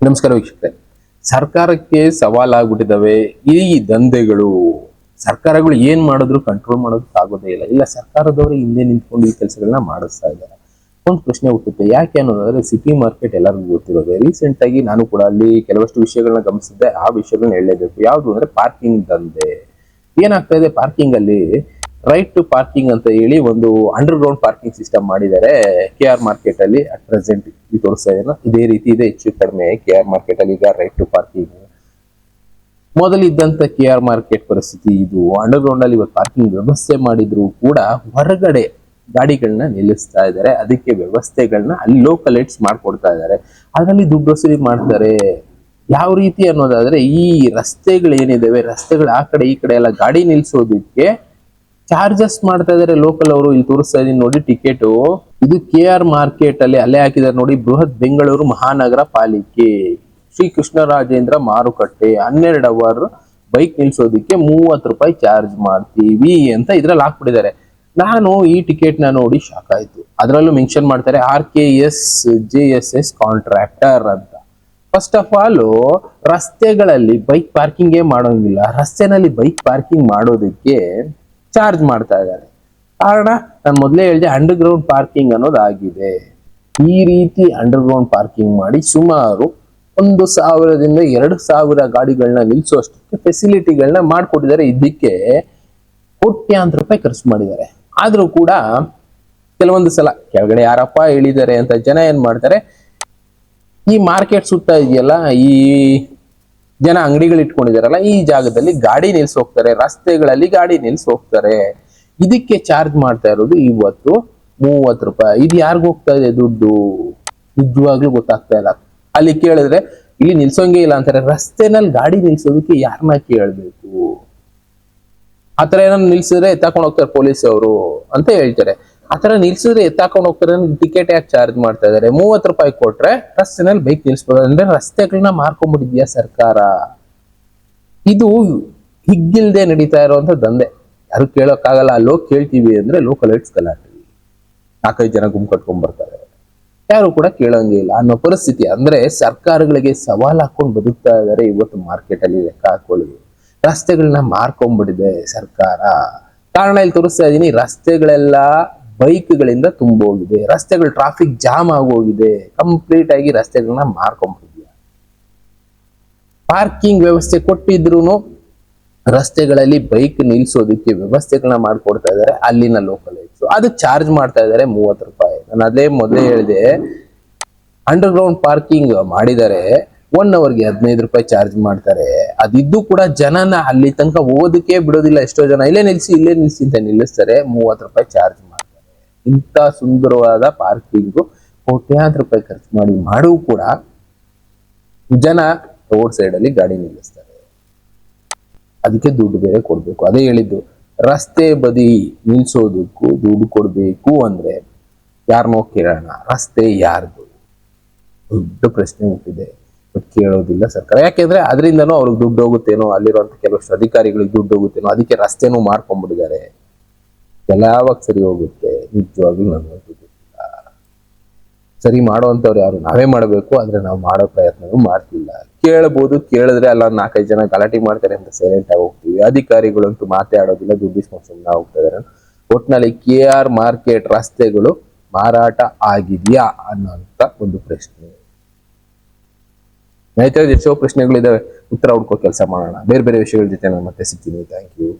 ನಮಸ್ಕಾರ ವೀಕ್ಷಕರೇ. ಸರ್ಕಾರಕ್ಕೆ ಸವಾಲಾಗ್ಬಿಟ್ಟಿದ್ದಾವೆ ಈ ದಂಧೆಗಳು. ಸರ್ಕಾರಗಳು ಏನ್ ಮಾಡಿದ್ರು ಕಂಟ್ರೋಲ್ ಮಾಡೋದಕ್ಕೆ ಆಗೋದೇ ಇಲ್ಲ ಸರ್ಕಾರದವರು ಹಿಂದೆ ನಿಂತ್ಕೊಂಡು ಈ ಕೆಲಸಗಳನ್ನ ಮಾಡಿಸ್ತಾ ಇದ್ದಾರೆ. ಒಂದು ಪ್ರಶ್ನೆ ಹುಟ್ಟುತ್ತೆ, ಯಾಕೆ ಅನ್ನೋದಾದ್ರೆ ಸಿಟಿ ಮಾರ್ಕೆಟ್ ಎಲ್ಲರಿಗೂ ಗೊತ್ತಿರೋದೆ. ರೀಸೆಂಟ್ ಆಗಿ ನಾನು ಕೂಡ ಅಲ್ಲಿ ಕೆಲವಷ್ಟು ವಿಷಯಗಳನ್ನ ಗಮನಿಸಿದ್ದೆ. ಆ ವಿಷಯಗಳನ್ನ ಹೇಳಲೇಬೇಕು. ಯಾವುದು ಅಂದ್ರೆ ಪಾರ್ಕಿಂಗ್ ದಂಧೆ. ಏನಾಗ್ತಾ ಇದೆ, ಪಾರ್ಕಿಂಗ್ ಅಲ್ಲಿ ರೈಟ್ ಟು ಪಾರ್ಕಿಂಗ್ ಅಂತ ಹೇಳಿ ಒಂದು ಅಂಡರ್ ಗ್ರೌಂಡ್ ಪಾರ್ಕಿಂಗ್ ಸಿಸ್ಟಮ್ ಮಾಡಿದ್ದಾರೆ KR ಮಾರ್ಕೆಟ್ ಅಲ್ಲಿ. ಅಟ್ ಪ್ರೆಸೆಂಟ್ ತೋರಿಸ್ತಾ ಇದೆ ಇದೇ ರೀತಿ ಇದೆ. ಹೆಚ್ಚು ಕಡಿಮೆ KR ಮಾರ್ಕೆಟ್ ಅಲ್ಲಿ ಈಗ ರೈಟ್ ಟು ಪಾರ್ಕಿಂಗ್. ಮೊದಲಿದ್ದಂತ KR ಮಾರ್ಕೆಟ್ ಪರಿಸ್ಥಿತಿ ಇದು. ಅಂಡರ್ ಗ್ರೌಂಡ್ ಅಲ್ಲಿ ಇವತ್ತು ಪಾರ್ಕಿಂಗ್ ವ್ಯವಸ್ಥೆ ಮಾಡಿದ್ರು ಕೂಡ ಹೊರಗಡೆ ಗಾಡಿಗಳನ್ನ ನಿಲ್ಲಿಸ್ತಾ ಇದ್ದಾರೆ. ಅದಕ್ಕೆ ವ್ಯವಸ್ಥೆಗಳನ್ನ ಅಲ್ಲಿ ಲೋಕಲೈಟ್ಸ್ ಮಾಡ್ಕೊಡ್ತಾ ಇದ್ದಾರೆ. ಅದರಲ್ಲಿ ದುಡ್ಡು ವಸೂಲಿ ಮಾಡ್ತಾರೆ. ಯಾವ ರೀತಿ ಅನ್ನೋದಾದ್ರೆ, ಈ ರಸ್ತೆಗಳು ಏನಿದಾವೆ, ರಸ್ತೆಗಳು ಆ ಕಡೆ ಈ ಕಡೆ ಎಲ್ಲ ಗಾಡಿ ನಿಲ್ಸೋದಕ್ಕೆ ಚಾರ್ಜಸ್ ಮಾಡ್ತಾ ಇದಾರೆ ಲೋಕಲ್ ಅವರು. ಇಲ್ಲಿ ತೋರಿಸ್ತಾ ಇದೀನಿ ನೋಡಿ ಟಿಕೆಟ್. ಇದು KR ಮಾರ್ಕೆಟ್ ಅಲ್ಲಿ ಅಲ್ಲೇ ಹಾಕಿದಾರೆ ನೋಡಿ, ಬೃಹತ್ ಬೆಂಗಳೂರು ಮಹಾನಗರ ಪಾಲಿಕೆ ಶ್ರೀ ಕೃಷ್ಣರಾಜೇಂದ್ರ ಮಾರುಕಟ್ಟೆ 12 ಅವರ್ ಬೈಕ್ ನಿಲ್ಸೋದಕ್ಕೆ 30 ರೂಪಾಯಿ ಚಾರ್ಜ್ ಮಾಡ್ತೀವಿ ಅಂತ ಇದ್ರಲ್ಲಿ ಹಾಕ್ಬಿಟ್ಟಿದ್ದಾರೆ. ನಾನು ಈ ಟಿಕೆಟ್ ನ ನೋಡಿ ಶಾಕ್ ಆಯ್ತು. ಅದರಲ್ಲೂ ಮೆನ್ಷನ್ ಮಾಡ್ತಾರೆ RKSJSS ಕಾಂಟ್ರಾಕ್ಟರ್ ಅಂತ. ಫಸ್ಟ್ ಆಫ್ ಆಲ್, ರಸ್ತೆಗಳಲ್ಲಿ ಬೈಕ್ ಪಾರ್ಕಿಂಗ್ ಮಾಡೋಂಗಿಲ್ಲ. ರಸ್ತೆನಲ್ಲಿ ಬೈಕ್ ಪಾರ್ಕಿಂಗ್ ಮಾಡೋದಕ್ಕೆ ಚಾರ್ಜ್ ಮಾಡ್ತಾ ಇದ್ದಾರೆ. ಕಾರಣ ನಾನು ಮೊದಲೇ ಹೇಳಿದೆ, ಅಂಡರ್ ಗ್ರೌಂಡ್ ಪಾರ್ಕಿಂಗ್ ಅನ್ನೋದಾಗಿದೆ. ಈ ರೀತಿ ಅಂಡರ್ ಗ್ರೌಂಡ್ ಪಾರ್ಕಿಂಗ್ ಮಾಡಿ ಸುಮಾರು 1,000ದಿಂದ 2,000 ಗಾಡಿಗಳನ್ನ ನಿಲ್ಸುವಷ್ಟಕ್ಕೆ ಫೆಸಿಲಿಟಿಗಳನ್ನ ಮಾಡ್ಕೊಟ್ಟಿದ್ದಾರೆ. ಇದಕ್ಕೆ ಕೋಟ್ಯಾಂತರ ರೂಪಾಯಿ ಖರ್ಚು ಮಾಡಿದ್ದಾರೆ. ಆದ್ರೂ ಕೂಡ ಕೆಲವೊಂದು ಸಲ ಕೆಳಗಡೆ ಯಾರಪ್ಪ ಹೇಳಿದ್ದಾರೆ ಅಂತ ಜನ ಏನ್ ಮಾಡ್ತಾರೆ, ಈ ಮಾರ್ಕೆಟ್ ಸುತ್ತ ಇದೆಯಲ್ಲ, ಈ ಜನ ಅಂಗಡಿಗಳು ಇಟ್ಕೊಂಡಿದಾರಲ್ಲ, ಈ ಜಾಗದಲ್ಲಿ ಗಾಡಿ ನಿಲ್ಸಿ ಹೋಗ್ತಾರೆ, ರಸ್ತೆಗಳಲ್ಲಿ ಗಾಡಿ ನಿಲ್ಸಿ ಹೋಗ್ತಾರೆ. ಇದಕ್ಕೆ ಚಾರ್ಜ್ ಮಾಡ್ತಾ ಇರೋದು ಇವತ್ತು 30 ರೂಪಾಯಿ. ಇದು ಯಾರಿಗ ಹೋಗ್ತಾ ಇದೆ ದುಡ್ಡು, ನಿಜವಾಗ್ಲೂ ಗೊತ್ತಾಗ್ತಾ ಇಲ್ಲ. ಅಲ್ಲಿ ಕೇಳಿದ್ರೆ ಇಲ್ಲಿ ನಿಲ್ಸೋಂಗೆ ಇಲ್ಲ ಅಂತಾರೆ. ರಸ್ತೆನಲ್ಲಿ ಗಾಡಿ ನಿಲ್ಸೋದಕ್ಕೆ ಯಾರನ್ನ ಕೇಳ್ಬೇಕು? ಆತರ ಏನಾದ್ರು ನಿಲ್ಸಿದ್ರೆ ಎತ್ತಾಕೊಂಡು ಹೋಗ್ತಾರೆ ಪೊಲೀಸ್ ಅವರು ಅಂತ ಹೇಳ್ತಾರೆ. ಆತರ ನಿಲ್ಸಿದ್ರೆ ಎತ್ತಾಕೊಂಡು ಹೋಗ್ತಾರೆ. ಟಿಕೆಟ್ ಯಾಕೆ ಚಾರ್ಜ್ ಮಾಡ್ತಾ ಇದಾರೆ? 30 ರೂಪಾಯಿ ಕೊಟ್ರೆ ರಸ್ತೆನಲ್ಲಿ ಬೈಕ್ ನಿಲ್ಸ್ಬೋದು. ಅಂದ್ರೆ ರಸ್ತೆಗಳನ್ನ ಮಾರ್ಕೊಂಡ್ಬಿಟ್ಟಿದ್ಯಾ ಸರ್ಕಾರ. ಇದು ಹಿಗ್ಗಿಲ್ದೆ ನಡೀತಾ ಇರುವಂತ ದಂಧೆ. ಯಾರು ಕೇಳೋಕ್ಕಾಗಲ್ಲ. ಅಲ್ಲೋಗಿ ಕೇಳ್ತೀವಿ ಅಂದ್ರೆ ಲೋಕಲ್ ಲೈಟ್ಸ್ ಗಲಾಟೆ, 4-5 ಜನ ಗುಂಪು ಕಟ್ಕೊಂಡ್ ಬರ್ತಾರೆ. ಯಾರು ಕೂಡ ಕೇಳಂಗೆ ಇಲ್ಲ ಅನ್ನೋ ಪರಿಸ್ಥಿತಿ. ಅಂದ್ರೆ ಸರ್ಕಾರಗಳಿಗೆ ಸವಾಲ್ ಹಾಕೊಂಡು ಬದುಕ್ತಾ ಇದಾರೆ ಇವತ್ತು ಮಾರ್ಕೆಟ್ ಅಲ್ಲಿ. ಲೆಕ್ಕ ಹಾಕೊಳ್ಳಿ, ರಸ್ತೆಗಳನ್ನ ಮಾರ್ಕೊಂಡ್ಬಿಟ್ಟಿದೆ ಸರ್ಕಾರ. ಕಾರಣ ಇಲ್ಲಿ ತೋರಿಸ್ತಾ ಇದೀನಿ. ರಸ್ತೆಗಳೆಲ್ಲ ಬೈಕ್ಗಳಿಂದ ತುಂಬೋಗಿದೆ. ರಸ್ತೆಗಳು ಟ್ರಾಫಿಕ್ ಜಾಮ್ ಆಗೋಗಿದೆ. ಕಂಪ್ಲೀಟ್ ಆಗಿ ರಸ್ತೆಗಳನ್ನ ಮಾರ್ಕೊಂಡ್ಬಿಟ್ಟಿದ್ಯಾ. ಪಾರ್ಕಿಂಗ್ ವ್ಯವಸ್ಥೆ ಕೊಟ್ಟಿದ್ರು ರಸ್ತೆಗಳಲ್ಲಿ ಬೈಕ್ ನಿಲ್ಸೋದಕ್ಕೆ ವ್ಯವಸ್ಥೆಗಳನ್ನ ಮಾಡ್ಕೊಡ್ತಾ ಇದಾರೆ ಅಲ್ಲಿನ ಲೋಕಲ್ ಲೈಟ್ಸ್. ಅದು ಚಾರ್ಜ್ ಮಾಡ್ತಾ ಇದಾರೆ 30 ರೂಪಾಯಿ. ನಾನು ಅದೇ ಮೊದಲೇ ಹೇಳಿದೆ, ಅಂಡರ್ ಗ್ರೌಂಡ್ ಪಾರ್ಕಿಂಗ್ ಮಾಡಿದರೆ 1 ಅವರ್ಗೆ 15 ರೂಪಾಯಿ ಚಾರ್ಜ್ ಮಾಡ್ತಾರೆ. ಅದಿದ್ದು ಕೂಡ ಜನನ ಅಲ್ಲಿ ತನಕ ಹೋಗೋದಕ್ಕೆ ಬಿಡೋದಿಲ್ಲ. ಎಷ್ಟೋ ಜನ ಇಲ್ಲೇ ನಿಲ್ಸಿ ಅಂತ ನಿಲ್ಲಿಸ್ತಾರೆ. 30 ರೂಪಾಯಿ ಚಾರ್ಜ್ ಮಾಡ್ತಾರೆ. ಇಂಥ ಸುಂದರವಾದ ಪಾರ್ಕಿಂಗ್ ಕೋಟ್ಯಾಂತರ ರೂಪಾಯಿ ಖರ್ಚು ಮಾಡೂ ಕೂಡ ಜನ ರೋಡ್ ಸೈಡ್ ಅಲ್ಲಿ ಗಾಡಿ ನಿಲ್ಲಿಸ್ತಾರೆ. ಅದಕ್ಕೆ ದುಡ್ಡು ಬೇರೆ ಕೊಡ್ಬೇಕು. ಅದೇ ಹೇಳಿದ್ದು, ರಸ್ತೆ ಬದಿ ನಿಲ್ಸೋದಕ್ಕೂ ದುಡ್ಡು ಕೊಡ್ಬೇಕು ಅಂದ್ರೆ ಯಾರನ್ನೋ ಕೇಳೋಣ. ರಸ್ತೆ ಯಾರ್ದು? ದೊಡ್ಡ ಪ್ರಶ್ನೆ ಹುಟ್ಟಿದೆ. ಬಟ್ ಕೇಳೋದಿಲ್ಲ ಸರ್ಕಾರ. ಯಾಕೆಂದ್ರೆ ಅದರಿಂದನೂ ಅವ್ರಿಗೆ ದುಡ್ಡು ಹೋಗುತ್ತೇನೋ, ಅಲ್ಲಿರುವಂತ ಕೆಲವಷ್ಟು ಅಧಿಕಾರಿಗಳಿಗೆ ದುಡ್ಡು ಹೋಗುತ್ತೇನೋ, ಅದಕ್ಕೆ ರಸ್ತೆನೂ ಮಾಡ್ಕೊಂಡ್ಬಿಟ್ಟಿದ್ದಾರೆ. ಯಾವಾಗ ಸರಿ ಹೋಗುತ್ತೆ ನಿಜವಾಗ್ಲೂ ನನಗಂತೂ ಗೊತ್ತಿಲ್ಲ. ಸರಿ ಮಾಡೋವಂಥವ್ರು ಯಾರು? ನಾವೇ ಮಾಡಬೇಕು. ಆದ್ರೆ ನಾವು ಮಾಡೋ ಪ್ರಯತ್ನವೂ ಮಾಡ್ತಿಲ್ಲ. ಕೇಳಬಹುದು, ಕೇಳಿದ್ರೆ ಅಲ್ಲ 4-5 ಜನ ಗಲಾಟೆ ಮಾಡ್ತಾರೆ ಅಂತ ಸೈಲೆಂಟ್ ಆಗಿ ಹೋಗ್ತೀವಿ. ಅಧಿಕಾರಿಗಳಂತೂ ಮಾತಾಡೋದಿಲ್ಲ, ದುಡ್ಡು ಇಸ್ಕೊಂಡು ಸುಮ್ಮನೆ ಹೋಗ್ತಾ ಇದಾರೆ. ಒಟ್ನಲ್ಲಿ KR ಮಾರ್ಕೆಟ್ ರಸ್ತೆಗಳು ಮಾರಾಟ ಆಗಿದೆಯಾ ಅನ್ನೋಂತ ಒಂದು ಪ್ರಶ್ನೆ. ಎಷ್ಟೋ ಪ್ರಶ್ನೆಗಳಿದಾವೆ, ಉತ್ತರ ಹುಡ್ಕೋ ಕೆಲಸ ಮಾಡೋಣ. ಬೇರೆ ಬೇರೆ ವಿಷಯಗಳ ಜೊತೆ ನಾನು ಮತ್ತೆ ಸಿಗ್ತೀನಿ. Thank you.